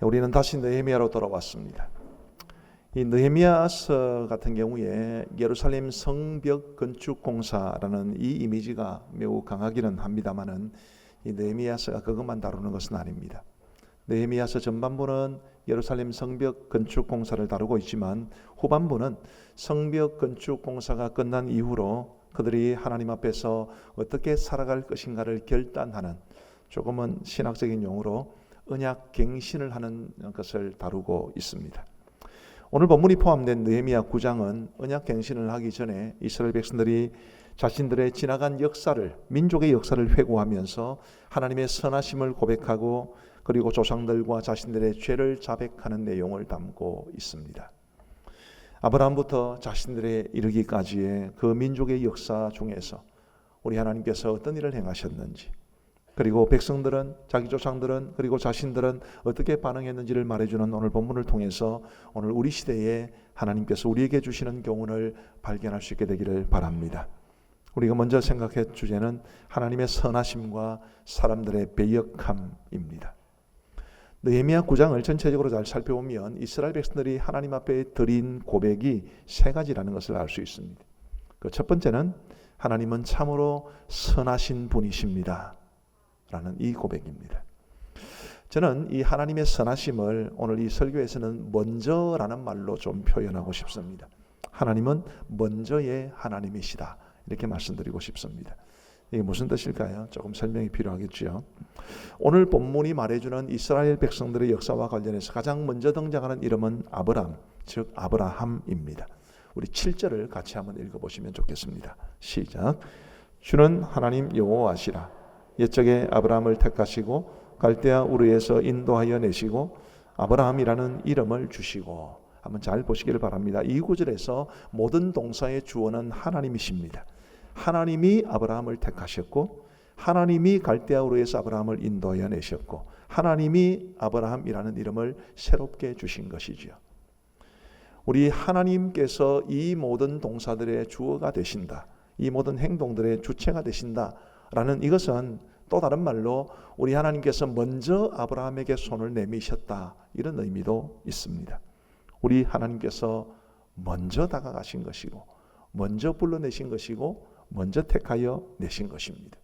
우리는 다시 느헤미야로 돌아왔습니다. 이 느헤미야서 같은 경우에 예루살렘 성벽 건축 공사라는 이 이미지가 매우 강하기는 합니다만은 이 느헤미야서가 그것만 다루는 것은 아닙니다. 느헤미야서 전반부는 예루살렘 성벽 건축 공사를 다루고 있지만 후반부는 성벽 건축 공사가 끝난 이후로 그들이 하나님 앞에서 어떻게 살아갈 것인가를 결단하는, 조금은 신학적인 용어로 언약 갱신을 하는 것을 다루고 있습니다. 오늘 본문이 포함된 느헤미야 9장은 언약 갱신을 하기 전에 이스라엘 백성들이 자신들의 지나간 역사를, 민족의 역사를 회고하면서 하나님의 선하심을 고백하고 그리고 조상들과 자신들의 죄를 자백하는 내용을 담고 있습니다. 아브라함부터 자신들의 이르기까지의 그 민족의 역사 중에서 우리 하나님께서 어떤 일을 행하셨는지, 그리고 백성들은, 자기 조상들은, 그리고 자신들은 어떻게 반응했는지를 말해주는 오늘 본문을 통해서 오늘 우리 시대에 하나님께서 우리에게 주시는 교훈을 발견할 수 있게 되기를 바랍니다. 우리가 먼저 생각할 주제는 하나님의 선하심과 사람들의 배역함입니다. 느헤미야 9장을 전체적으로 잘 살펴보면 이스라엘 백성들이 하나님 앞에 드린 고백이 세 가지라는 것을 알 수 있습니다. 그 첫 번째는 하나님은 참으로 선하신 분이십니다 라는 이 고백입니다. 저는 이 하나님의 선하심을 오늘 이 설교에서는 먼저라는 말로 좀 표현하고 싶습니다. 하나님은 먼저의 하나님이시다, 이렇게 말씀드리고 싶습니다. 이게 무슨 뜻일까요? 조금 설명이 필요하겠죠. 오늘 본문이 말해주는 이스라엘 백성들의 역사와 관련해서 가장 먼저 등장하는 이름은 아브람, 즉 아브라함입니다. 우리 7절을 같이 한번 읽어보시면 좋겠습니다. 시작. 주는 하나님 여호와시라. 옛적에 아브라함을 택하시고 갈대아 우르에서 인도하여 내시고 아브라함이라는 이름을 주시고. 한번 잘 보시기를 바랍니다. 이 구절에서 모든 동사의 주어는 하나님이십니다. 하나님이 아브라함을 택하셨고, 하나님이 갈대아 우르에서 아브라함을 인도하여 내셨고, 하나님이 아브라함이라는 이름을 새롭게 주신 것이죠. 우리 하나님께서 이 모든 동사들의 주어가 되신다, 이 모든 행동들의 주체가 되신다라는 이것은 또 다른 말로 우리 하나님께서 먼저 아브라함에게 손을 내미셨다, 이런 의미도 있습니다. 우리 하나님께서 먼저 다가가신 것이고, 먼저 불러내신 것이고, 먼저 택하여 내신 것입니다.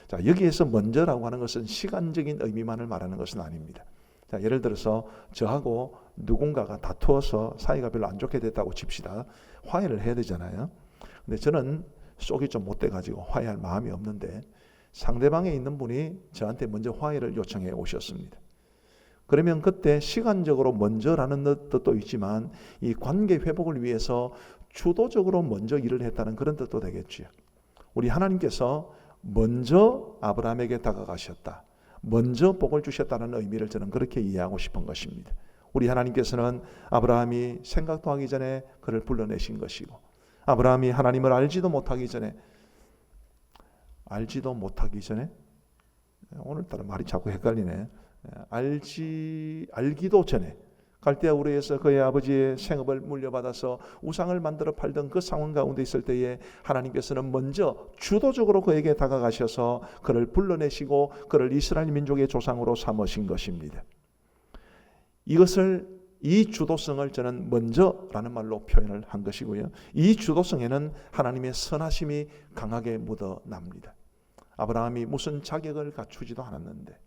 자, 여기에서 먼저라고 하는 것은 시간적인 의미만을 말하는 것은 아닙니다. 자, 예를 들어서 저하고 누군가가 다투어서 사이가 별로 안 좋게 됐다고 칩시다. 화해를 해야 되잖아요. 근데 저는 속이 좀 못돼가지고 화해할 마음이 없는데 상대방에 있는 분이 저한테 먼저 화해를 요청해 오셨습니다. 그러면 그때 시간적으로 먼저라는 뜻도 있지만 이 관계 회복을 위해서 주도적으로 먼저 일을 했다는 그런 뜻도 되겠지요. 우리 하나님께서 먼저 아브라함에게 다가가셨다, 먼저 복을 주셨다는 의미를 저는 그렇게 이해하고 싶은 것입니다. 우리 하나님께서는 아브라함이 생각도 하기 전에 그를 불러내신 것이고, 아브라함이 하나님을 알지도 못하기 전에 오늘따라 말이 자꾸 헷갈리네. 알기도 전에 갈대아 우르에서 그의 아버지의 생업을 물려받아서 우상을 만들어 팔던 그 상황 가운데 있을 때에 하나님께서는 먼저 주도적으로 그에게 다가가셔서 그를 불러내시고 그를 이스라엘 민족의 조상으로 삼으신 것입니다. 이 주도성을 저는 먼저라는 말로 표현을 한 것이고요. 이 주도성에는 하나님의 선하심이 강하게 묻어납니다. 아브라함이 무슨 자격을 갖추지도 않았는데,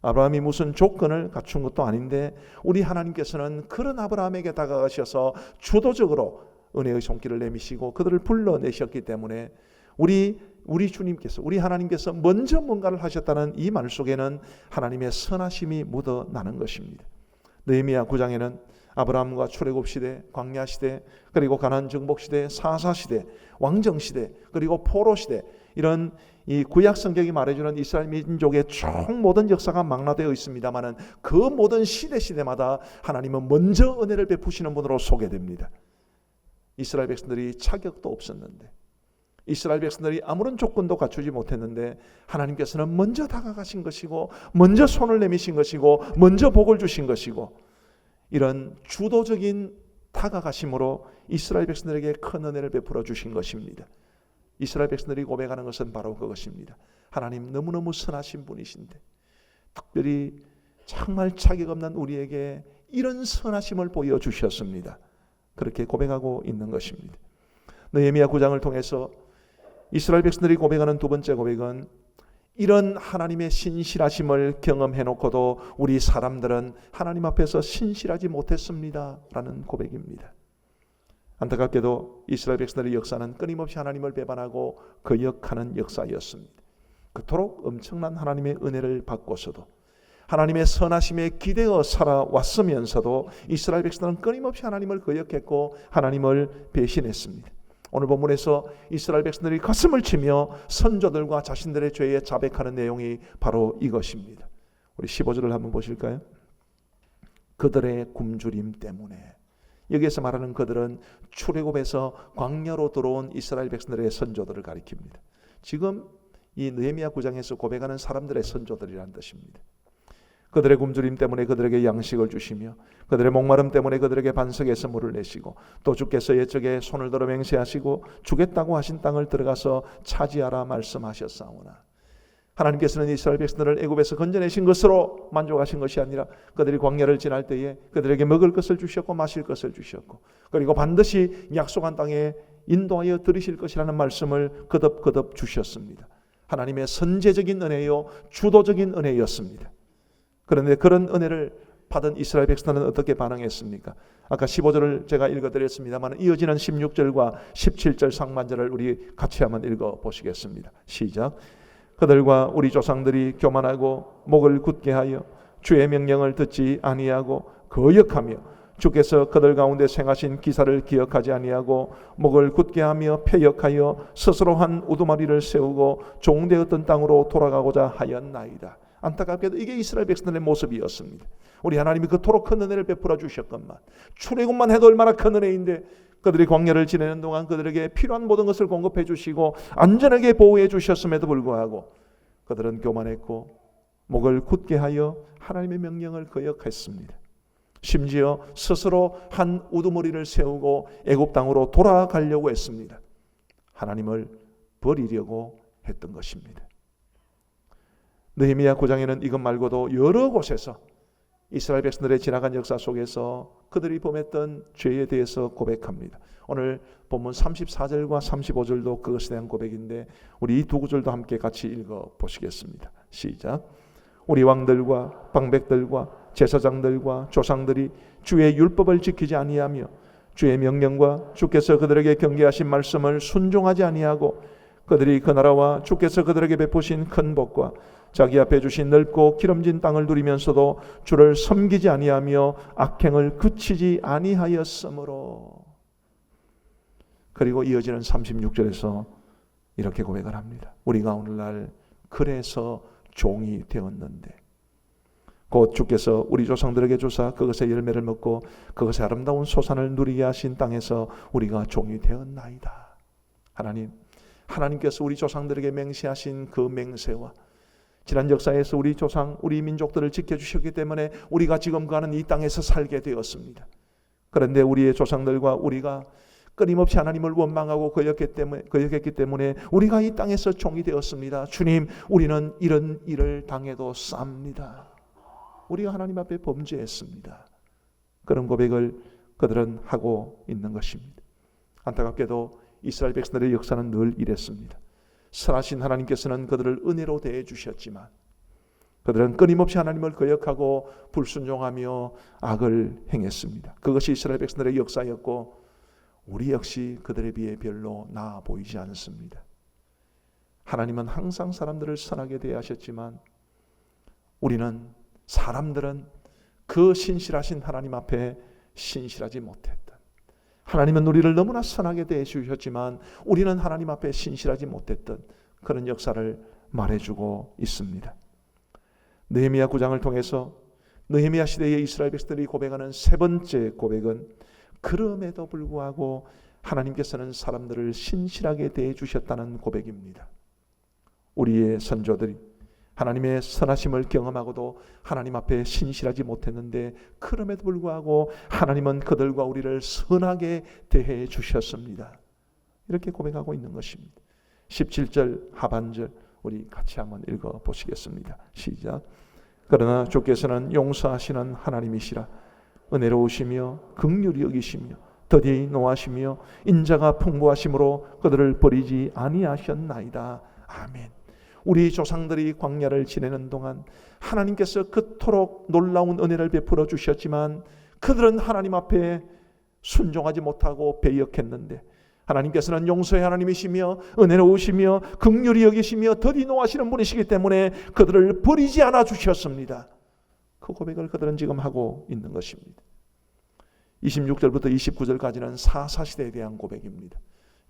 아브라함이 무슨 조건을 갖춘 것도 아닌데 우리 하나님께서는 그런 아브라함에게 다가가셔서 주도적으로 은혜의 손길을 내미시고 그들을 불러내셨기 때문에 우리 주님께서, 우리 하나님께서 먼저 뭔가를 하셨다는 이 말 속에는 하나님의 선하심이 묻어나는 것입니다. 느헤미야 9장에는 아브라함과 출애굽 시대, 광야 시대, 그리고 가나안 정복 시대, 사사 시대, 왕정 시대, 그리고 포로 시대, 이런 이 구약 성경이 말해주는 이스라엘 민족의 총 모든 역사가 망라되어 있습니다만은 그 모든 시대마다 하나님은 먼저 은혜를 베푸시는 분으로 소개됩니다. 이스라엘 백성들이 자격도 없었는데, 이스라엘 백성들이 아무런 조건도 갖추지 못했는데 하나님께서는 먼저 다가가신 것이고, 먼저 손을 내미신 것이고, 먼저 복을 주신 것이고, 이런 주도적인 다가가심으로 이스라엘 백성들에게 큰 은혜를 베풀어 주신 것입니다. 이스라엘 백성들이 고백하는 것은 바로 그것입니다. 하나님 너무너무 선하신 분이신데, 특별히 정말 자격 없는 우리에게 이런 선하심을 보여주셨습니다. 그렇게 고백하고 있는 것입니다. 느헤미야 9장을 통해서 이스라엘 백성들이 고백하는 두 번째 고백은 이런 하나님의 신실하심을 경험해 놓고도 우리 사람들은 하나님 앞에서 신실하지 못했습니다 라는 고백입니다. 안타깝게도 이스라엘 백성들의 역사는 끊임없이 하나님을 배반하고 거역하는 역사였습니다. 그토록 엄청난 하나님의 은혜를 받고서도 하나님의 선하심에 기대어 살아왔으면서도 이스라엘 백성들은 끊임없이 하나님을 거역했고 하나님을 배신했습니다. 오늘 본문에서 이스라엘 백성들이 가슴을 치며 선조들과 자신들의 죄에 자백하는 내용이 바로 이것입니다. 우리 15절을 한번 보실까요? 그들의 굶주림 때문에. 여기에서 말하는 그들은 출애굽에서 광야로 들어온 이스라엘 백성들의 선조들을 가리킵니다. 지금 이 느헤미야 9장에서 고백하는 사람들의 선조들이라는 뜻입니다. 그들의 굶주림 때문에 그들에게 양식을 주시며 그들의 목마름 때문에 그들에게 반석에서 물을 내시고 또 주께서 옛적에 손을 들어 맹세하시고 주겠다고 하신 땅을 들어가서 차지하라 말씀하셨사오나 하나님께서는 이스라엘 백성들을 애굽에서 건져내신 것으로 만족하신 것이 아니라 그들이 광야를 지날 때에 그들에게 먹을 것을 주셨고 마실 것을 주셨고 그리고 반드시 약속한 땅에 인도하여 들이실 것이라는 말씀을 거듭거듭 주셨습니다. 하나님의 선제적인 은혜요 주도적인 은혜였습니다. 그런데 그런 은혜를 받은 이스라엘 백성들은 어떻게 반응했습니까? 아까 15절을 제가 읽어드렸습니다만 이어지는 16절과 17절 상반절을 우리 같이 한번 읽어보시겠습니다. 시작. 그들과 우리 조상들이 교만하고 목을 굳게 하여 주의 명령을 듣지 아니하고 거역하며 주께서 그들 가운데 행하신 기사를 기억하지 아니하고 목을 굳게 하며 패역하여 스스로 한 우두머리를 세우고 종되었던 땅으로 돌아가고자 하였나이다. 안타깝게도 이게 이스라엘 백성들의 모습이었습니다. 우리 하나님이 그토록 큰 은혜를 베풀어 주셨건만 출애굽만 해도 얼마나 큰 은혜인데 그들이 광야를 지내는 동안 그들에게 필요한 모든 것을 공급해 주시고 안전하게 보호해 주셨음에도 불구하고 그들은 교만했고 목을 굳게 하여 하나님의 명령을 거역했습니다. 심지어 스스로 한 우두머리를 세우고 애굽 땅으로 돌아가려고 했습니다. 하나님을 버리려고 했던 것입니다. 느헤미야 9장에는 이것 말고도 여러 곳에서 이스라엘 백성들의 지나간 역사 속에서 그들이 범했던 죄에 대해서 고백합니다. 오늘 본문 34절과 35절도 그것에 대한 고백인데 우리 이 두 구절도 함께 같이 읽어보시겠습니다. 시작. 우리 왕들과 방백들과 제사장들과 조상들이 주의 율법을 지키지 아니하며 주의 명령과 주께서 그들에게 경계하신 말씀을 순종하지 아니하고 그들이 그 나라와 주께서 그들에게 베푸신 큰 복과 자기 앞에 주신 넓고 기름진 땅을 누리면서도 주를 섬기지 아니하며 악행을 그치지 아니하였으므로. 그리고 이어지는 36절에서 이렇게 고백을 합니다. 우리가 오늘날 그래서 종이 되었는데 곧 주께서 우리 조상들에게 주사 그것의 열매를 먹고 그것의 아름다운 소산을 누리게 하신 땅에서 우리가 종이 되었나이다. 하나님께서 우리 조상들에게 맹세하신 그 맹세와 지난 역사에서 우리 조상, 우리 민족들을 지켜주셨기 때문에 우리가 지금 가는 이 땅에서 살게 되었습니다. 그런데 우리의 조상들과 우리가 끊임없이 하나님을 원망하고 거역했기 때문에 우리가 이 땅에서 종이 되었습니다. 주님, 우리는 이런 일을 당해도 쌉니다. 우리가 하나님 앞에 범죄했습니다. 그런 고백을 그들은 하고 있는 것입니다. 안타깝게도 이스라엘 백성들의 역사는 늘 이랬습니다. 선하신 하나님께서는 그들을 은혜로 대해 주셨지만 그들은 끊임없이 하나님을 거역하고 불순종하며 악을 행했습니다. 그것이 이스라엘 백성들의 역사였고 우리 역시 그들에 비해 별로 나아 보이지 않습니다. 하나님은 항상 사람들을 선하게 대하셨지만 사람들은 그 신실하신 하나님 앞에 신실하지 못했다. 하나님은 우리를 너무나 선하게 대해주셨지만 우리는 하나님 앞에 신실하지 못했던 그런 역사를 말해주고 있습니다. 느헤미야 9장을 통해서 느헤미야 시대의 이스라엘 백성들이 고백하는 세 번째 고백은 그럼에도 불구하고 하나님께서는 사람들을 신실하게 대해주셨다는 고백입니다. 우리의 선조들이 하나님의 선하심을 경험하고도 하나님 앞에 신실하지 못했는데 그럼에도 불구하고 하나님은 그들과 우리를 선하게 대해 주셨습니다. 이렇게 고백하고 있는 것입니다. 17절 하반절 우리 같이 한번 읽어보시겠습니다. 시작. 그러나 주께서는 용서하시는 하나님이시라. 은혜로우시며 긍휼히 여기시며 더디 노하시며 인자가 풍부하심으로 그들을 버리지 아니하셨나이다. 아멘. 우리 조상들이 광야를 지내는 동안 하나님께서 그토록 놀라운 은혜를 베풀어 주셨지만 그들은 하나님 앞에 순종하지 못하고 배역했는데 하나님께서는 용서의 하나님이시며 은혜로우시며 긍휼히 여기시며 더디 노하시는 분이시기 때문에 그들을 버리지 않아 주셨습니다. 그 고백을 그들은 지금 하고 있는 것입니다. 26절부터 29절까지는 사사시대에 대한 고백입니다.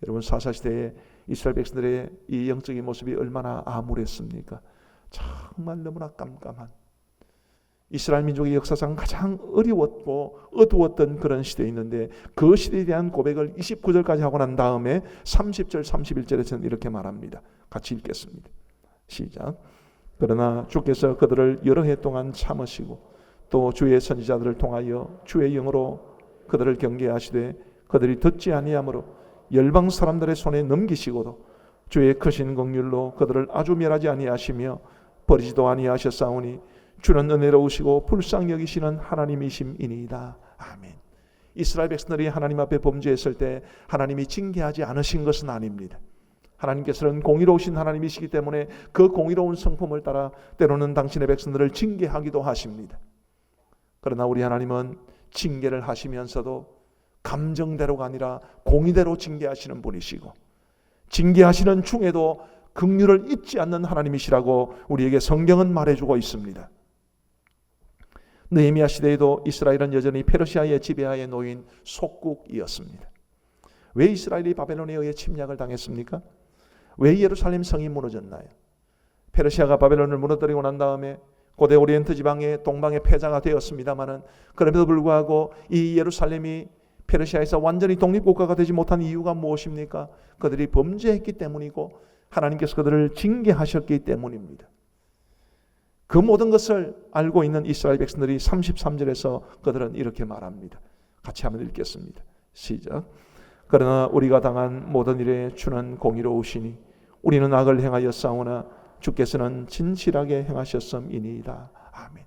여러분, 사사시대에 이스라엘 백성들의 이 영적인 모습이 얼마나 암울했습니까? 정말 너무나 깜깜한, 이스라엘 민족의 역사상 가장 어려웠고 어두웠던 그런 시대에 있는데 그 시대에 대한 고백을 29절까지 하고 난 다음에 30절 31절에서는 이렇게 말합니다. 같이 읽겠습니다. 시작. 그러나 주께서 그들을 여러 해 동안 참으시고 또 주의 선지자들을 통하여 주의 영으로 그들을 경계하시되 그들이 듣지 아니하므로 열방 사람들의 손에 넘기시고도 주의 크신 긍휼로 그들을 아주 멸하지 아니하시며 버리지도 아니하셨사오니 주는 은혜로우시고 불쌍히 여기시는 하나님이심이니이다. 아멘. 이스라엘 백성들이 하나님 앞에 범죄했을 때 하나님이 징계하지 않으신 것은 아닙니다. 하나님께서는 공의로우신 하나님이시기 때문에 그 공의로운 성품을 따라 때로는 당신의 백성들을 징계하기도 하십니다. 그러나 우리 하나님은 징계를 하시면서도 감정대로가 아니라 공의대로 징계하시는 분이시고 징계하시는 중에도 긍휼을 잊지 않는 하나님이시라고 우리에게 성경은 말해주고 있습니다. 느헤미야 시대에도 이스라엘은 여전히 페르시아의 지배하에 놓인 속국이었습니다. 왜 이스라엘이 바벨론에 의해 침략을 당했습니까? 왜 예루살렘 성이 무너졌나요? 페르시아가 바벨론을 무너뜨리고 난 다음에 고대 오리엔트 지방의 동방의 패자가 되었습니다마는 그럼에도 불구하고 이 예루살렘이 페르시아에서 완전히 독립국가가 되지 못한 이유가 무엇입니까? 그들이 범죄했기 때문이고 하나님께서 그들을 징계하셨기 때문입니다. 그 모든 것을 알고 있는 이스라엘 백성들이 33절에서 그들은 이렇게 말합니다. 같이 한번 읽겠습니다. 시작. 그러나 우리가 당한 모든 일에 주는 공의로우시니 우리는 악을 행하였사오나 주께서는 진실하게 행하셨음이니이다. 아멘.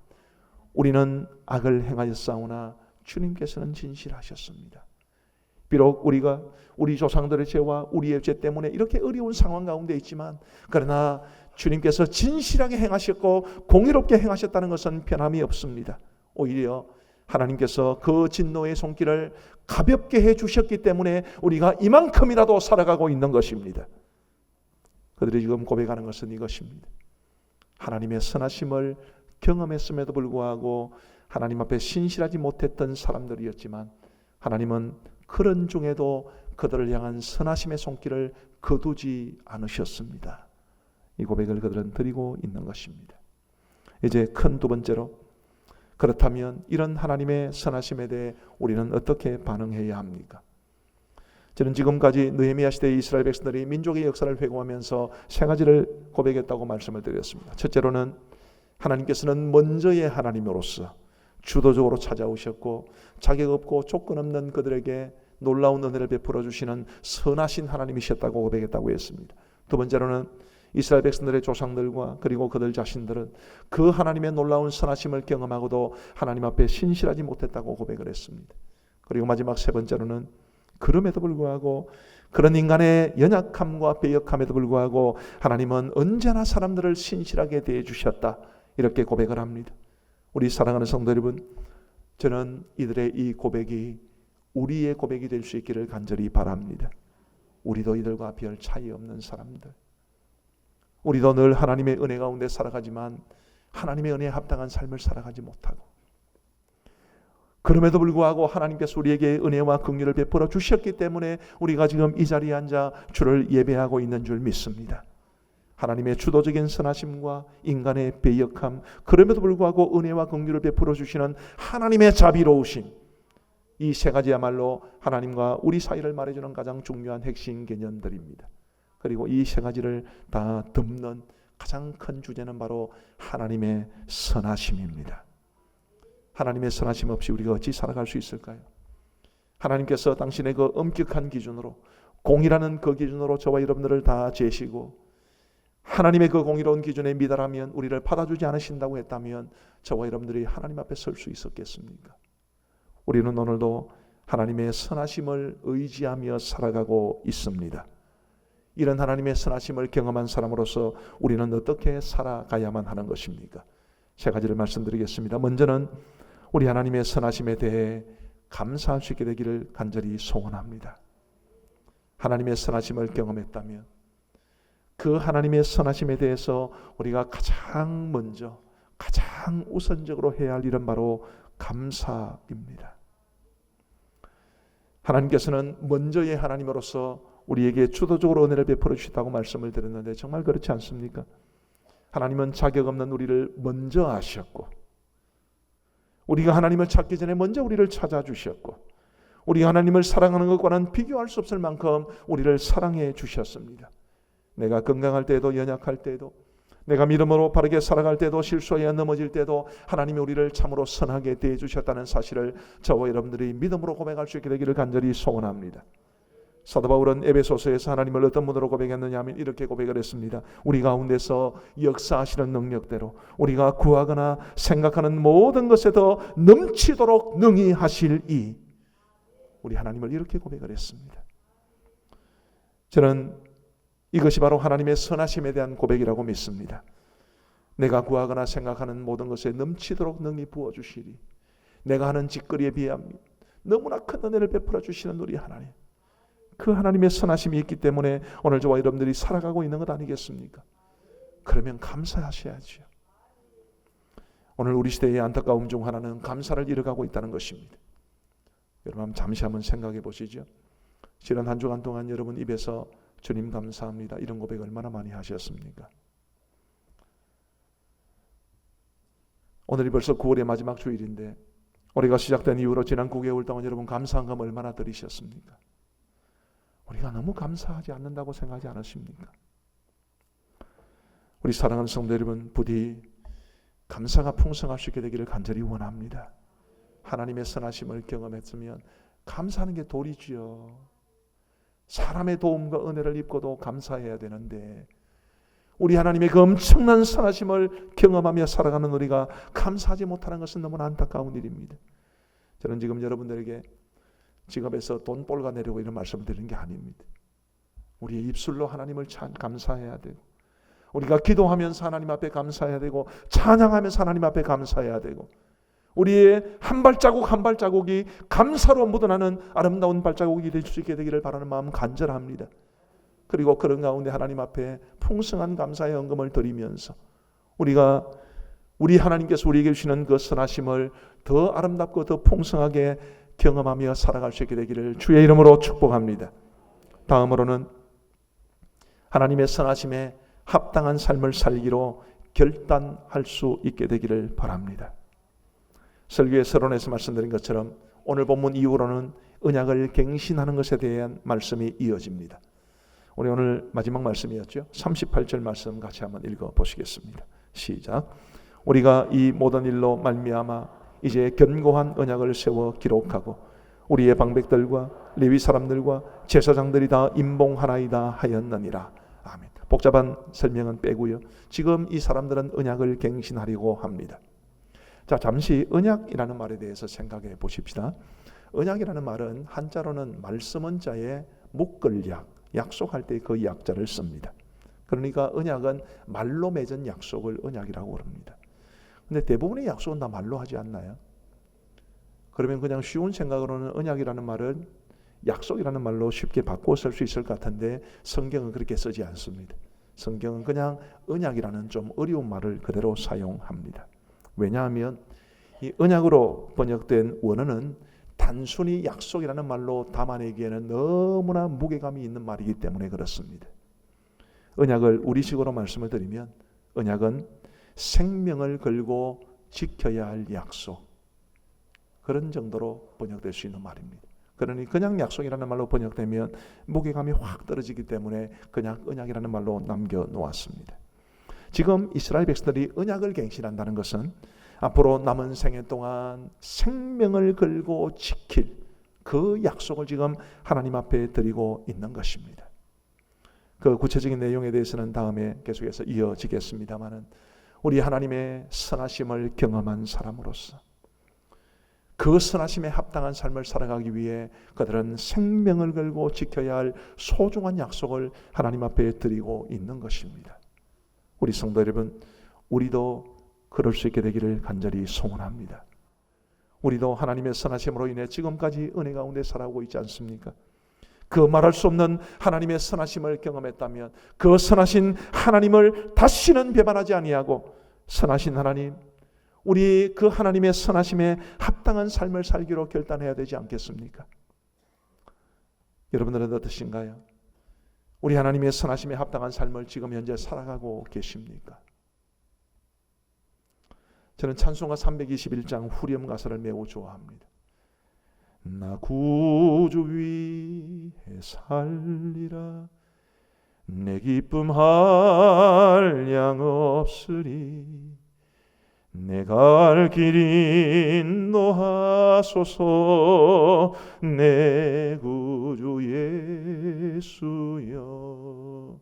우리는 악을 행하였사오나 주님께서는 진실하셨습니다. 비록 우리가 우리 조상들의 죄와 우리의 죄 때문에 이렇게 어려운 상황 가운데 있지만 그러나 주님께서 진실하게 행하셨고 공의롭게 행하셨다는 것은 변함이 없습니다. 오히려 하나님께서 그 진노의 손길을 가볍게 해주셨기 때문에 우리가 이만큼이라도 살아가고 있는 것입니다. 그들이 지금 고백하는 것은 이것입니다. 하나님의 선하심을 경험했음에도 불구하고 하나님 앞에 신실하지 못했던 사람들이었지만 하나님은 그런 중에도 그들을 향한 선하심의 손길을 거두지 않으셨습니다. 이 고백을 그들은 드리고 있는 것입니다. 이제 큰 두 번째로, 그렇다면 이런 하나님의 선하심에 대해 우리는 어떻게 반응해야 합니까? 저는 지금까지 느헤미야 시대의 이스라엘 백성들이 민족의 역사를 회고하면서 세 가지를 고백했다고 말씀을 드렸습니다. 첫째로는 하나님께서는 먼저의 하나님으로서 주도적으로 찾아오셨고 자격 없고 조건 없는 그들에게 놀라운 은혜를 베풀어 주시는 선하신 하나님이셨다고 고백했다고 했습니다. 두 번째로는 이스라엘 백성들의 조상들과 그리고 그들 자신들은 그 하나님의 놀라운 선하심을 경험하고도 하나님 앞에 신실하지 못했다고 고백을 했습니다. 그리고 마지막 세 번째로는 그럼에도 불구하고 그런 인간의 연약함과 배역함에도 불구하고 하나님은 언제나 사람들을 신실하게 대해 주셨다, 이렇게 고백을 합니다. 우리 사랑하는 성도 여러분, 저는 이들의 이 고백이 우리의 고백이 될 수 있기를 간절히 바랍니다. 우리도 이들과 별 차이 없는 사람들, 우리도 늘 하나님의 은혜 가운데 살아가지만 하나님의 은혜에 합당한 삶을 살아가지 못하고 그럼에도 불구하고 하나님께서 우리에게 은혜와 긍휼을 베풀어 주셨기 때문에 우리가 지금 이 자리에 앉아 주를 예배하고 있는 줄 믿습니다. 하나님의 주도적인 선하심과 인간의 배역함, 그럼에도 불구하고 은혜와 긍휼을 베풀어 주시는 하나님의 자비로우심, 이 세 가지야말로 하나님과 우리 사이를 말해주는 가장 중요한 핵심 개념들입니다. 그리고 이 세 가지를 다 덮는 가장 큰 주제는 바로 하나님의 선하심입니다. 하나님의 선하심 없이 우리가 어찌 살아갈 수 있을까요? 하나님께서 당신의 그 엄격한 기준으로, 공이라는 그 기준으로 저와 여러분들을 다 재시고 하나님의 그 공의로운 기준에 미달하면 우리를 받아주지 않으신다고 했다면 저와 여러분들이 하나님 앞에 설 수 있었겠습니까? 우리는 오늘도 하나님의 선하심을 의지하며 살아가고 있습니다. 이런 하나님의 선하심을 경험한 사람으로서 우리는 어떻게 살아가야만 하는 것입니까? 세 가지를 말씀드리겠습니다. 먼저는 우리 하나님의 선하심에 대해 감사할 수 있게 되기를 간절히 소원합니다. 하나님의 선하심을 경험했다면 그 하나님의 선하심에 대해서 우리가 가장 먼저, 가장 우선적으로 해야 할 일은 바로 감사입니다. 하나님께서는 먼저의 하나님으로서 우리에게 주도적으로 은혜를 베풀어 주셨다고 말씀을 드렸는데 정말 그렇지 않습니까? 하나님은 자격 없는 우리를 먼저 아셨고, 우리가 하나님을 찾기 전에 먼저 우리를 찾아주셨고, 우리가 하나님을 사랑하는 것과는 비교할 수 없을 만큼 우리를 사랑해 주셨습니다. 내가 건강할 때에도, 연약할 때에도, 내가 믿음으로 바르게 살아갈 때도, 실수하여 넘어질 때도 하나님이 우리를 참으로 선하게 대해주셨다는 사실을 저와 여러분들이 믿음으로 고백할 수 있게 되기를 간절히 소원합니다. 사도 바울은 에베소서에서 하나님을 어떤 분으로 고백했느냐 하면 이렇게 고백을 했습니다. 우리 가운데서 역사하시는 능력대로 우리가 구하거나 생각하는 모든 것에 더 넘치도록 능히 하실 이, 우리 하나님을 이렇게 고백을 했습니다. 저는 이것이 바로 하나님의 선하심에 대한 고백이라고 믿습니다. 내가 구하거나 생각하는 모든 것에 넘치도록 능히 부어주시리. 내가 하는 짓거리에 비하면 너무나 큰 은혜를 베풀어 주시는 우리 하나님, 그 하나님의 선하심이 있기 때문에 오늘 저와 여러분들이 살아가고 있는 것 아니겠습니까? 그러면 감사하셔야죠. 오늘 우리 시대의 안타까움 중 하나는 감사를 잃어가고 있다는 것입니다. 여러분 잠시 한번 생각해 보시죠. 지난 한 주간 동안 여러분 입에서 주님 감사합니다, 이런 고백 얼마나 많이 하셨습니까? 오늘이 벌써 9월의 마지막 주일인데 올해가 시작된 이후로 지난 9개월 동안 여러분 감사한 감 얼마나 들으셨습니까? 우리가 너무 감사하지 않는다고 생각하지 않으십니까? 우리 사랑하는 성도 여러분, 부디 감사가 풍성할 수 있게 되기를 간절히 원합니다. 하나님의 선하심을 경험했으면 감사하는 게 도리지요. 사람의 도움과 은혜를 입고도 감사해야 되는데 우리 하나님의 그 엄청난 선하심을 경험하며 살아가는 우리가 감사하지 못하는 것은 너무나 안타까운 일입니다. 저는 지금 여러분들에게 지갑에서 돈 뻘가내려고 이런 말씀을 드리는 게 아닙니다. 우리의 입술로 하나님을 감사해야 되고, 우리가 기도하면서 하나님 앞에 감사해야 되고, 찬양하면서 하나님 앞에 감사해야 되고, 우리의 한 발자국 한 발자국이 감사로 묻어나는 아름다운 발자국이 될 수 있게 되기를 바라는 마음 간절합니다. 그리고 그런 가운데 하나님 앞에 풍성한 감사의 헌금을 드리면서 우리 하나님께서 우리에게 주시는 그 선하심을 더 아름답고 더 풍성하게 경험하며 살아갈 수 있게 되기를 주의 이름으로 축복합니다. 다음으로는 하나님의 선하심에 합당한 삶을 살기로 결단할 수 있게 되기를 바랍니다. 설교의 서론에서 말씀드린 것처럼 오늘 본문 이후로는 언약을 갱신하는 것에 대한 말씀이 이어집니다. 우리 오늘 마지막 말씀이었죠. 38절 말씀 같이 한번 읽어보시겠습니다. 시작. 우리가 이 모든 일로 말미암아 이제 견고한 언약을 세워 기록하고 우리의 방백들과 레위 사람들과 제사장들이 다 임봉하나이다 하였느니라. 아멘. 복잡한 설명은 빼고요. 지금 이 사람들은 언약을 갱신하려고 합니다. 자, 잠시 언약이라는 말에 대해서 생각해 보십시다. 언약이라는 말은 한자로는 말씀 원자에 목걸약, 약속할 때 그 약자를 씁니다. 그러니까 언약은 말로 맺은 약속을 언약이라고 합니다. 근데 대부분의 약속은 다 말로 하지 않나요? 그러면 그냥 쉬운 생각으로는 언약이라는 말은 약속이라는 말로 쉽게 바꾸어 쓸 수 있을 것 같은데 성경은 그렇게 쓰지 않습니다. 성경은 그냥 언약이라는 좀 어려운 말을 그대로 사용합니다. 왜냐하면 이 언약으로 번역된 원어는 단순히 약속이라는 말로 담아내기에는 너무나 무게감이 있는 말이기 때문에 그렇습니다. 언약을 우리식으로 말씀을 드리면 언약은 생명을 걸고 지켜야 할 약속, 그런 정도로 번역될 수 있는 말입니다. 그러니 그냥 약속이라는 말로 번역되면 무게감이 확 떨어지기 때문에 그냥 언약이라는 말로 남겨놓았습니다. 지금 이스라엘 백성들이 언약을 갱신한다는 것은 앞으로 남은 생애 동안 생명을 걸고 지킬 그 약속을 지금 하나님 앞에 드리고 있는 것입니다. 그 구체적인 내용에 대해서는 다음에 계속해서 이어지겠습니다마는 우리 하나님의 선하심을 경험한 사람으로서 그 선하심에 합당한 삶을 살아가기 위해 그들은 생명을 걸고 지켜야 할 소중한 약속을 하나님 앞에 드리고 있는 것입니다. 우리 성도 여러분, 우리도 그럴 수 있게 되기를 간절히 소원합니다. 우리도 하나님의 선하심으로 인해 지금까지 은혜 가운데 살아오고 있지 않습니까? 그 말할 수 없는 하나님의 선하심을 경험했다면 그 선하신 하나님을 다시는 배반하지 아니하고 선하신 하나님, 우리 그 하나님의 선하심에 합당한 삶을 살기로 결단해야 되지 않겠습니까? 여러분들은 어떠신가요? 우리 하나님의 선하심에 합당한 삶을 지금 현재 살아가고 계십니까? 저는 찬송가 321장 후렴 가사를 매우 좋아합니다. 나 구주 위에 살리라 내 기쁨 한량 없으리 내가 알 길 인도하소서 내 구주 예수여.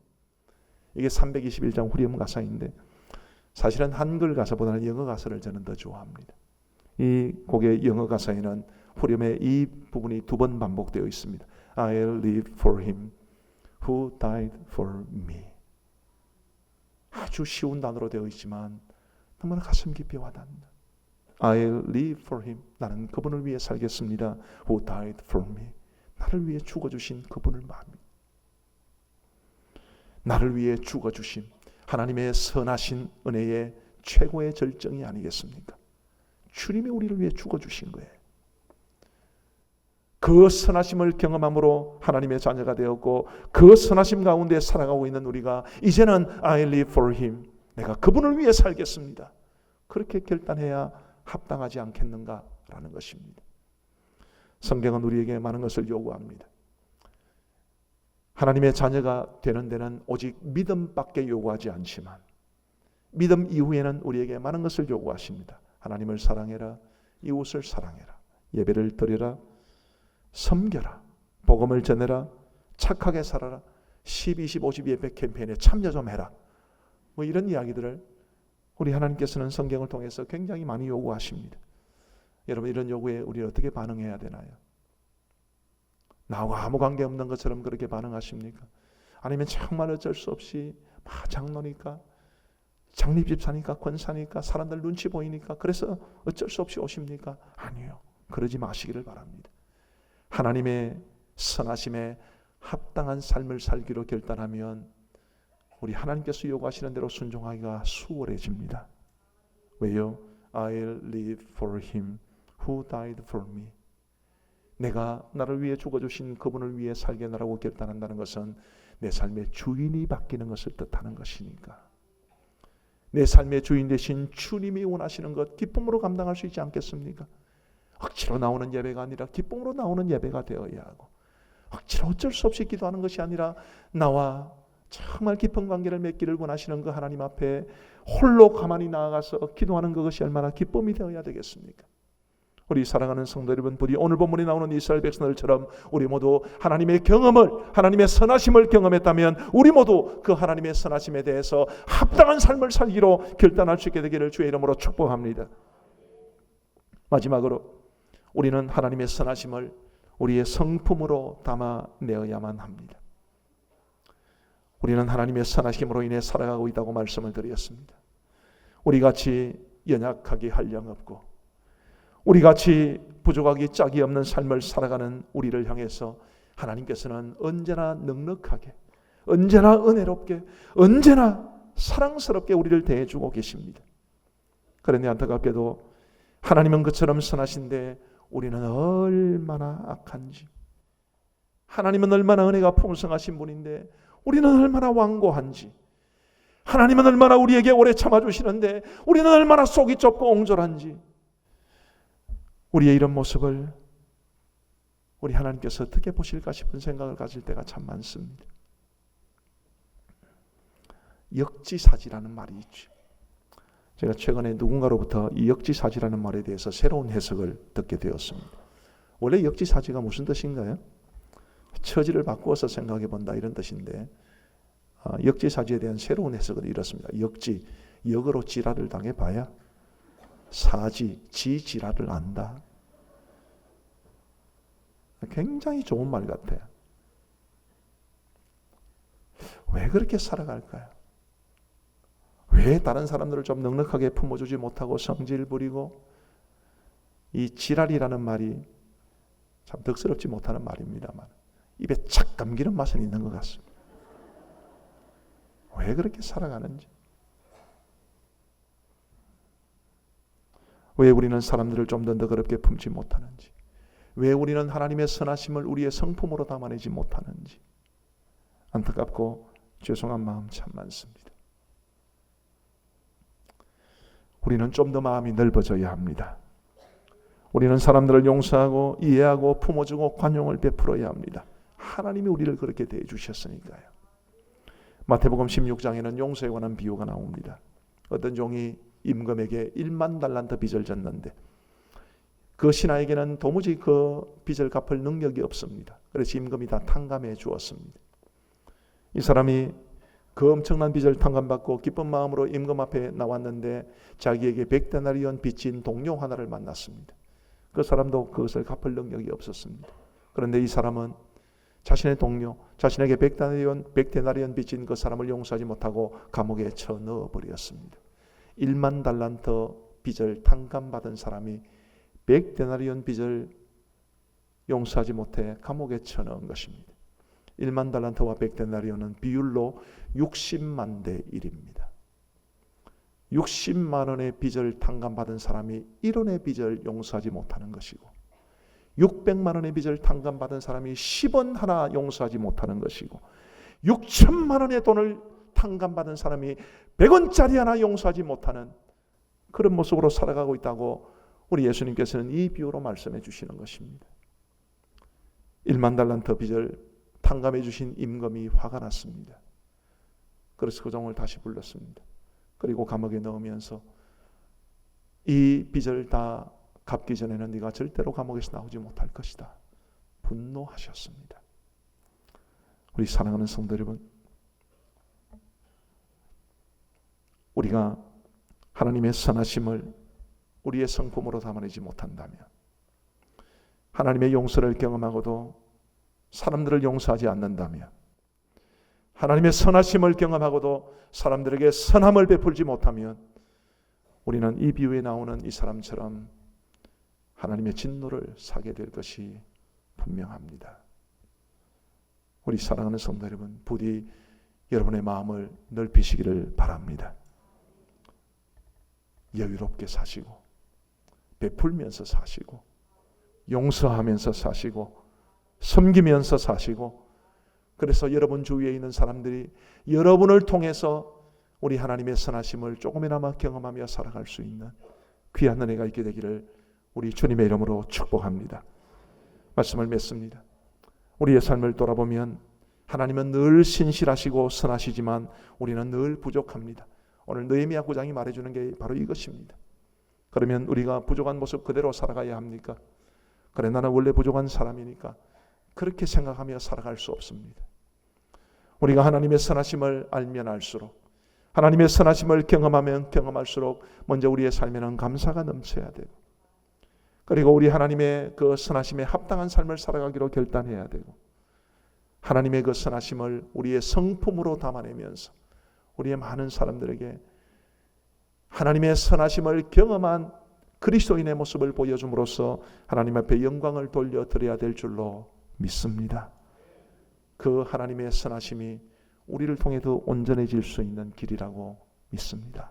이게 321장 후렴 가사인데 사실은 한글 가사보다는 영어 가사를 저는 더 좋아합니다. 이 곡의 영어 가사에는 후렴에 이 부분이 2번 반복되어 있습니다. I'll live for him who died for me. 아주 쉬운 단어로 되어 있지만 너무나 가슴 깊이 와닿는다. I'll live for him. 나는 그분을 위해 살겠습니다. Who died for me. 나를 위해 죽어주신 그분을 마음이. 나를 위해 죽어주신 하나님의 선하신 은혜의 최고의 절정이 아니겠습니까? 주님이 우리를 위해 죽어주신 거예요. 그 선하심을 경험함으로 하나님의 자녀가 되었고 그 선하심 가운데 살아가고 있는 우리가 이제는 I live for him. 내가 그분을 위해 살겠습니다. 그렇게 결단해야 합당하지 않겠는가라는 것입니다. 성경은 우리에게 많은 것을 요구합니다. 하나님의 자녀가 되는 데는 오직 믿음밖에 요구하지 않지만 믿음 이후에는 우리에게 많은 것을 요구하십니다. 하나님을 사랑해라, 이웃을 사랑해라, 예배를 드려라, 섬겨라, 복음을 전해라, 착하게 살아라, 10, 20, 50 예배 캠페인에 참여 좀 해라. 뭐 이런 이야기들을 우리 하나님께서는 성경을 통해서 굉장히 많이 요구하십니다. 여러분, 이런 요구에 우리 어떻게 반응해야 되나요? 나와 아무 관계 없는 것처럼 그렇게 반응하십니까? 아니면 정말 어쩔 수 없이 장로니까, 장립집사니까, 권사니까, 사람들 눈치 보이니까 그래서 어쩔 수 없이 오십니까? 아니요. 그러지 마시기를 바랍니다. 하나님의 선하심에 합당한 삶을 살기로 결단하면 우리 하나님께서 요구하시는 대로 순종하기가 수월해집니다. 왜요? I'll live for him who died for me. 내가 나를 위해 죽어주신 그분을 위해 살겠노라고 결단한다는 것은 내 삶의 주인이 바뀌는 것을 뜻하는 것이니까. 내 삶의 주인 되신 주님이 원하시는 것 기쁨으로 감당할 수 있지 않겠습니까? 억지로 나오는 예배가 아니라 기쁨으로 나오는 예배가 되어야 하고, 억지로 어쩔 수 없이 기도하는 것이 아니라 나와 정말 깊은 관계를 맺기를 원하시는 그 하나님 앞에 홀로 가만히 나아가서 기도하는 그것이 얼마나 기쁨이 되어야 되겠습니까? 우리 사랑하는 성도 여러분, 부디 오늘 본문에 나오는 이스라엘 백성들처럼 우리 모두 하나님의 경험을, 하나님의 선하심을 경험했다면 우리 모두 그 하나님의 선하심에 대해서 합당한 삶을 살기로 결단할 수 있게 되기를 주의 이름으로 축복합니다. 마지막으로 우리는 하나님의 선하심을 우리의 성품으로 담아내어야만 합니다. 우리는 하나님의 선하심으로 인해 살아가고 있다고 말씀을 드렸습니다. 우리같이 연약하기 한량없고 우리같이 부족하기 짝이 없는 삶을 살아가는 우리를 향해서 하나님께서는 언제나 넉넉하게, 언제나 은혜롭게, 언제나 사랑스럽게 우리를 대해주고 계십니다. 그런데 안타깝게도 하나님은 그처럼 선하신데 우리는 얼마나 악한지, 하나님은 얼마나 은혜가 풍성하신 분인데 우리는 얼마나 완고한지, 하나님은 얼마나 우리에게 오래 참아주시는데 우리는 얼마나 속이 좁고 옹졸한지, 우리의 이런 모습을 우리 하나님께서 어떻게 보실까 싶은 생각을 가질 때가 참 많습니다. 역지사지라는 말이 있죠. 제가 최근에 누군가로부터 이 역지사지라는 말에 대해서 새로운 해석을 듣게 되었습니다. 원래 역지사지가 무슨 뜻인가요? 처지를 바꾸어서 생각해 본다, 이런 뜻인데 역지사지에 대한 새로운 해석은 이렇습니다. 역지, 역으로 지랄을 당해봐야 사지, 지 지랄을 안다. 굉장히 좋은 말 같아요. 왜 그렇게 살아갈까요? 왜 다른 사람들을 좀 넉넉하게 품어주지 못하고 성질 부리고, 이 지랄이라는 말이 참 덕스럽지 못하는 말입니다만 입에 착 감기는 맛은 있는 것 같습니다. 왜 그렇게 살아가는지, 왜 우리는 사람들을 좀 더 너그럽게 품지 못하는지, 왜 우리는 하나님의 선하심을 우리의 성품으로 담아내지 못하는지 안타깝고 죄송한 마음 참 많습니다. 우리는 좀 더 마음이 넓어져야 합니다. 우리는 사람들을 용서하고 이해하고 품어주고 관용을 베풀어야 합니다. 하나님이 우리를 그렇게 대해 주셨으니까요. 마태복음 16장에는 용서에 관한 비유가 나옵니다. 어떤 종이 임금에게 1만 달란트 빚을 졌는데 그 신하에게는 도무지 그 빚을 갚을 능력이 없습니다. 그래서 임금이 다 탕감해 주었습니다. 이 사람이 그 엄청난 빚을 탕감받고 기쁜 마음으로 임금 앞에 나왔는데 자기에게 100데나리온 빚진 동료 하나를 만났습니다. 그 사람도 그것을 갚을 능력이 없었습니다. 그런데 이 사람은 자신의 동료, 자신에게 100데나리온 빚진 그 사람을 용서하지 못하고 감옥에 쳐넣어 버렸습니다. 1만 달란트 빚을 탕감받은 사람이 100데나리온 빚을 용서하지 못해 감옥에 쳐넣은 것입니다. 1만 달란트와 100데나리온은 비율로 60만 대 1입니다. 60만 원의 빚을 탕감받은 사람이 1원의 빚을 용서하지 못하는 것이고 600만 원의 빚을 탕감받은 사람이 10원 하나 용서하지 못하는 것이고 6천만 원의 돈을 탕감받은 사람이 100원짜리 하나 용서하지 못하는 그런 모습으로 살아가고 있다고 우리 예수님께서는 이 비유로 말씀해 주시는 것입니다. 1만 달란트 빚을 탕감해 주신 임금이 화가 났습니다. 그래서 그 종을 다시 불렀습니다. 그리고 감옥에 넣으면서 이 빚을 다 갚기 전에는 네가 절대로 감옥에서 나오지 못할 것이다. 분노하셨습니다. 우리 사랑하는 성도 여러분, 우리가 하나님의 선하심을 우리의 성품으로 담아내지 못한다면, 하나님의 용서를 경험하고도 사람들을 용서하지 않는다면, 하나님의 선하심을 경험하고도 사람들에게 선함을 베풀지 못하면 우리는 이 비유에 나오는 이 사람처럼 하나님의 진노를 사게 될 것이 분명합니다. 우리 사랑하는 성도 여러분, 부디 여러분의 마음을 넓히시기를 바랍니다. 여유롭게 사시고 베풀면서 사시고 용서하면서 사시고 섬기면서 사시고, 그래서 여러분 주위에 있는 사람들이 여러분을 통해서 우리 하나님의 선하심을 조금이나마 경험하며 살아갈 수 있는 귀한 은혜가 있게 되기를 우리 주님의 이름으로 축복합니다. 말씀을 맺습니다. 우리의 삶을 돌아보면 하나님은 늘 신실하시고 선하시지만 우리는 늘 부족합니다. 오늘 느헤미야 9장이 말해주는 게 바로 이것입니다. 그러면 우리가 부족한 모습 그대로 살아가야 합니까? 그래, 나는 원래 부족한 사람이니까 그렇게 생각하며 살아갈 수 없습니다. 우리가 하나님의 선하심을 알면 알수록, 하나님의 선하심을 경험하면 경험할수록 먼저 우리의 삶에는 감사가 넘쳐야 되고, 그리고 우리 하나님의 그 선하심에 합당한 삶을 살아가기로 결단해야 되고, 하나님의 그 선하심을 우리의 성품으로 담아내면서 우리의 많은 사람들에게 하나님의 선하심을 경험한 그리스도인의 모습을 보여줌으로써 하나님 앞에 영광을 돌려드려야 될 줄로 믿습니다. 그 하나님의 선하심이 우리를 통해도 온전해질 수 있는 길이라고 믿습니다.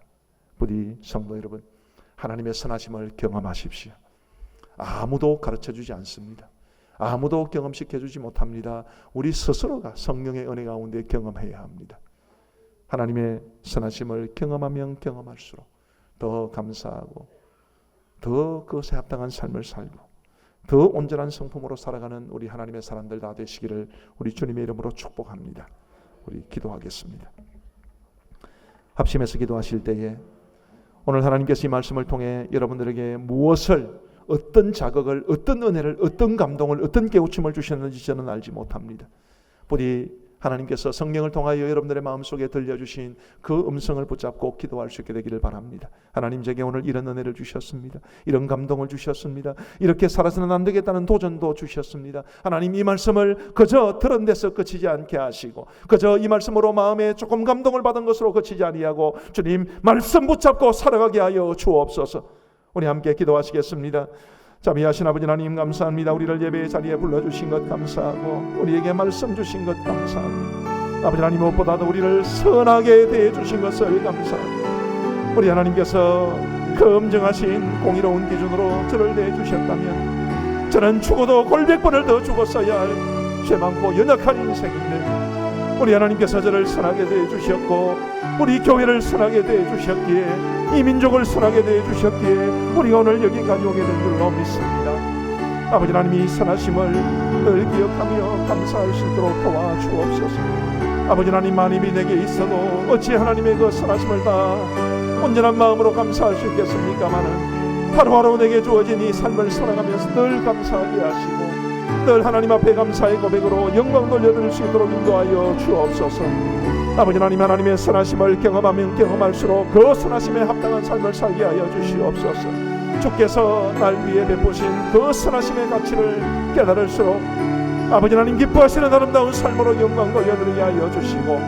부디 성도 여러분, 하나님의 선하심을 경험하십시오. 아무도 가르쳐주지 않습니다. 아무도 경험시켜주지 못합니다. 우리 스스로가 성령의 은혜 가운데 경험해야 합니다. 하나님의 선하심을 경험하면 경험할수록 더 감사하고 더 그것에 합당한 삶을 살고 더 온전한 성품으로 살아가는 우리 하나님의 사람들 다 되시기를 우리 주님의 이름으로 축복합니다. 우리 기도하겠습니다. 합심해서 기도하실 때에 오늘 하나님께서 이 말씀을 통해 여러분들에게 무엇을, 어떤 자극을, 어떤 은혜를, 어떤 감동을, 어떤 깨우침을 주셨는지 저는 알지 못합니다. 부디 하나님께서 성령을 통하여 여러분들의 마음속에 들려주신 그 음성을 붙잡고 기도할 수 있게 되기를 바랍니다. 하나님, 제게 오늘 이런 은혜를 주셨습니다. 이런 감동을 주셨습니다. 이렇게 살아서는 안 되겠다는 도전도 주셨습니다. 하나님, 이 말씀을 그저 들은 데서 그치지 않게 하시고, 그저 이 말씀으로 마음에 조금 감동을 받은 것으로 그치지 아니하고, 주님 말씀 붙잡고 살아가게 하여 주옵소서. 우리 함께 기도하시겠습니다. 자비하신 아버지 하나님, 감사합니다. 우리를 예배의 자리에 불러주신 것 감사하고, 우리에게 말씀 주신 것 감사합니다. 아버지 하나님, 무엇보다도 우리를 선하게 대해주신 것을 감사합니다. 우리 하나님께서 그 엄정하신 공의로운 기준으로 저를 대해주셨다면 저는 죽어도 골백 번을 더 죽었어야 할 죄 많고 연약한 인생인데, 우리 하나님께서 저를 선하게 대해주셨고, 우리 교회를 선하게 대해주셨기에, 이 민족을 선하게 대해주셨기에 우리가 오늘 여기까지 오게 된 줄로 믿습니다. 아버지 하나님, 이 선하심을 늘 기억하며 감사할 수 있도록 도와주옵소서. 아버지 하나님, 만입이 내게 있어도 어찌 하나님의 그 선하심을 다 온전한 마음으로 감사할 수 있겠습니까마는, 하루하루 내게 주어진 이 삶을 살아가면서 늘 감사하게 하시고, 늘 하나님 앞에 감사의 고백으로 영광 돌려드릴 수 있도록 인도하여 주옵소서. 아버지 하나님, 하나님의 선하심을 경험하면 경험할수록 그 선하심에 합당한 삶을 살게 하여 주시옵소서. 주께서 날 위해 베푸신 그 선하심의 가치를 깨달을수록 아버지 하나님 기뻐하시는 아름다운 삶으로 영광 돌려드리게 하여 주시고,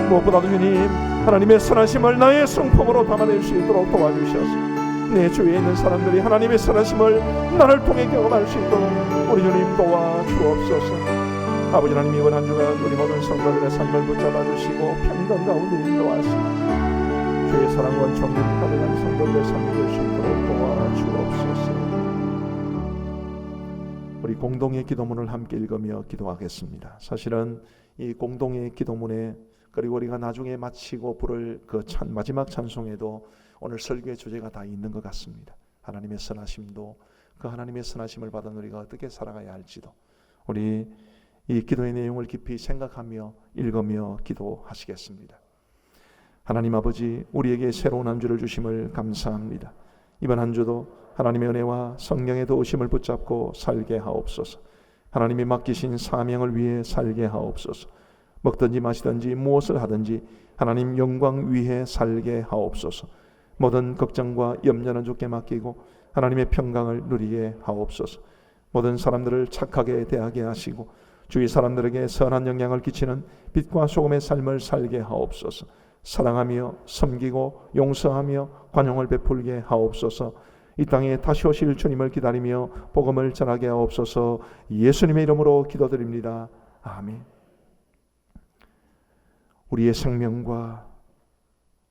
무엇보다도 주님 하나님의 선하심을 나의 성품으로 담아낼 수 있도록 도와주셔서 내 주위에 있는 사람들이 하나님의 선하심을 나를 통해 경험할 수 있도록 우리 주님 도와주옵소서. 아버지 하나님, 이번 한 주간 우리 모든 성도들의 삶을 붙잡아 주시고 평강 가운데 인도하시고 주의 사랑과 정령 가득한 성도들의 삶이 될 수 있도록 도와주옵소서. 우리 공동의 기도문을 함께 읽으며 기도하겠습니다. 사실은 이 공동의 기도문에, 그리고 우리가 나중에 마치고 부를 그 마지막 찬송에도 오늘 설교의 주제가 다 있는 것 같습니다. 하나님의 선하심도, 그 하나님의 선하심을 받은 우리가 어떻게 살아가야 할지도 우리 이 기도의 내용을 깊이 생각하며 읽으며 기도하시겠습니다. 하나님 아버지, 우리에게 새로운 한 주를 주심을 감사합니다. 이번 한 주도 하나님의 은혜와 성령의 도우심을 붙잡고 살게 하옵소서. 하나님이 맡기신 사명을 위해 살게 하옵소서. 먹든지 마시든지 무엇을 하든지 하나님 영광 위해 살게 하옵소서. 모든 걱정과 염려는 주께 맡기고 하나님의 평강을 누리게 하옵소서. 모든 사람들을 착하게 대하게 하시고 주위 사람들에게 선한 영향을 끼치는 빛과 소금의 삶을 살게 하옵소서. 사랑하며 섬기고 용서하며 관용을 베풀게 하옵소서. 이 땅에 다시 오실 주님을 기다리며 복음을 전하게 하옵소서. 예수님의 이름으로 기도드립니다. 아멘. 우리의 생명과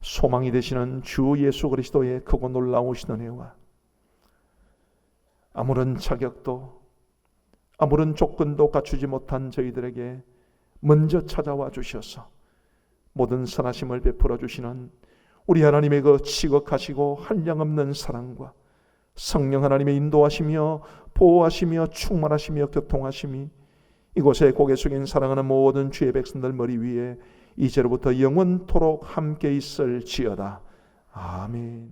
소망이 되시는 주 예수 그리스도의 크고 놀라우신 은혜와 아무런 자격도 아무런 조건도 갖추지 못한 저희들에게 먼저 찾아와 주셔서 모든 선하심을 베풀어 주시는 우리 하나님의 그 지극하시고 한량없는 사랑과 성령 하나님의 인도하시며 보호하시며 충만하시며 교통하심이 이곳에 고개 숙인 사랑하는 모든 주의 백성들 머리 위에 이제로부터 영원토록 함께 있을지어다. 아멘.